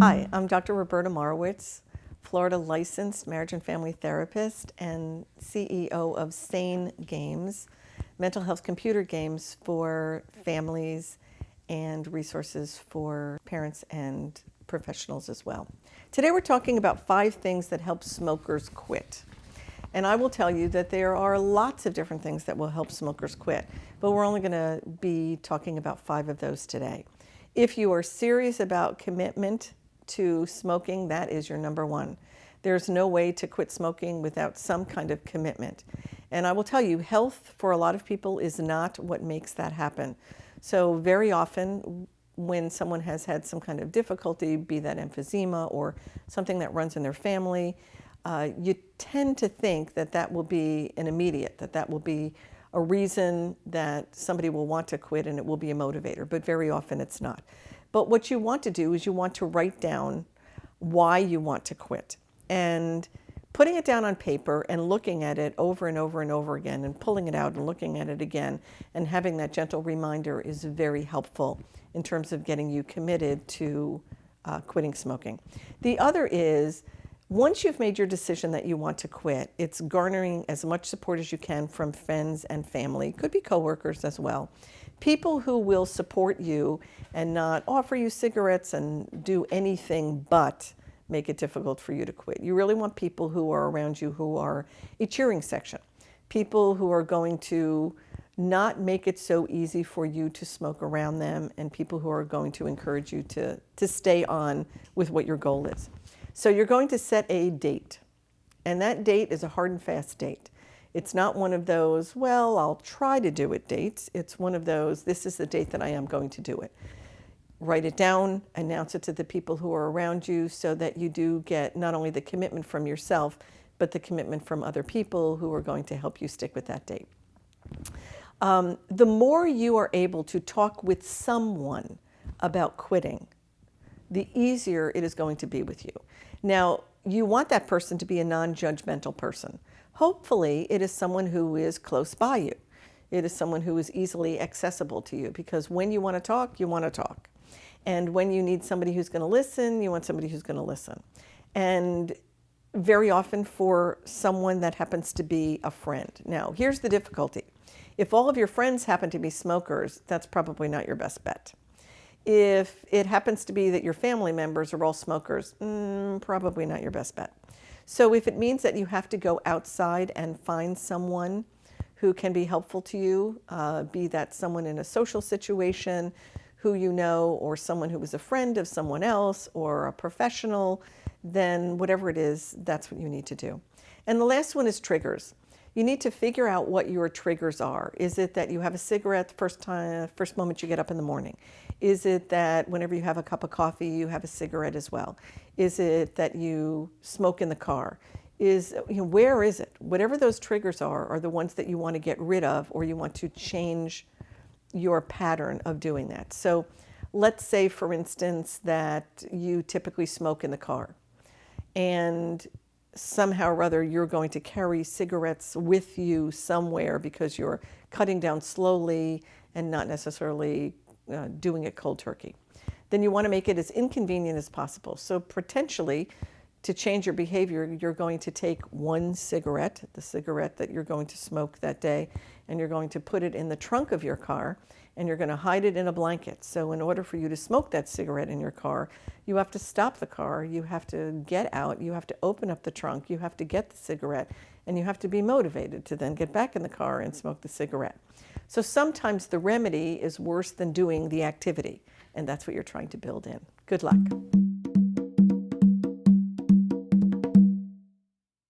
Hi, I'm Dr. Roberta Marowitz, Florida licensed marriage and family therapist and CEO of Sane Games, mental health computer games for families and resources for parents and professionals as well. Today we're talking about 5 things that help smokers quit. And I will tell you that there are lots of different things that will help smokers quit, but we're only going to be talking about 5 of those today. If you are serious about commitment to smoking, that is your number one. There's no way to quit smoking without some kind of commitment. And I will tell you, health for a lot of people is not what makes that happen. So very often when someone has had some kind of difficulty, be that emphysema or something that runs in their family, you tend to think that that will be an immediate, that will be a reason that somebody will want to quit and it will be a motivator, but very often it's not. But what you want to do is you want to write down why you want to quit. And putting it down on paper and looking at it over and over and over again and pulling it out and looking at it again and having that gentle reminder is very helpful in terms of getting you committed to quitting smoking. The other is, once you've made your decision that you want to quit, it's garnering as much support as you can from friends and family, could be coworkers as well. People who will support you and not offer you cigarettes and do anything but make it difficult for you to quit. You really want people who are around you who are a cheering section, people who are going to not make it so easy for you to smoke around them, and people who are going to encourage you to stay on with what your goal is. So you're going to set a date, and that date is a hard and fast date. It's not one of those, well, I'll try to do it dates. It's one of those, this is the date that I am going to do it. Write it down, announce it to the people who are around you so that you do get not only the commitment from yourself, but the commitment from other people who are going to help you stick with that date. The more you are able to talk with someone about quitting, the easier it is going to be with you. Now, you want that person to be a non-judgmental person. Hopefully, it is someone who is close by you. It is someone who is easily accessible to you, because when you want to talk, you want to talk. And when you need somebody who's going to listen, you want somebody who's going to listen. And very often for someone that happens to be a friend. Now, here's the difficulty. If all of your friends happen to be smokers, that's probably not your best bet. If it happens to be that your family members are all smokers, probably not your best bet. So if it means that you have to go outside and find someone who can be helpful to you, be that someone in a social situation who you know, or someone who is a friend of someone else, or a professional, then whatever it is, that's what you need to do. And the last one is triggers. You need to figure out what your triggers are. Is it that you have a cigarette the first moment you get up in the morning? Is it that whenever you have a cup of coffee, you have a cigarette as well? Is it that you smoke in the car? Where is it? Whatever those triggers are the ones that you want to get rid of, or you want to change your pattern of doing that. So let's say, for instance, that you typically smoke in the car, and somehow or other you're going to carry cigarettes with you somewhere because you're cutting down slowly and not necessarily doing it cold turkey. Then you want to make it as inconvenient as possible. So potentially, to change your behavior, you're going to take one cigarette, the cigarette that you're going to smoke that day, and you're going to put it in the trunk of your car, and you're going to hide it in a blanket. So in order for you to smoke that cigarette in your car, you have to stop the car, you have to get out, you have to open up the trunk, you have to get the cigarette, and you have to be motivated to then get back in the car and smoke the cigarette. So sometimes the remedy is worse than doing the activity, and that's what you're trying to build in. Good luck.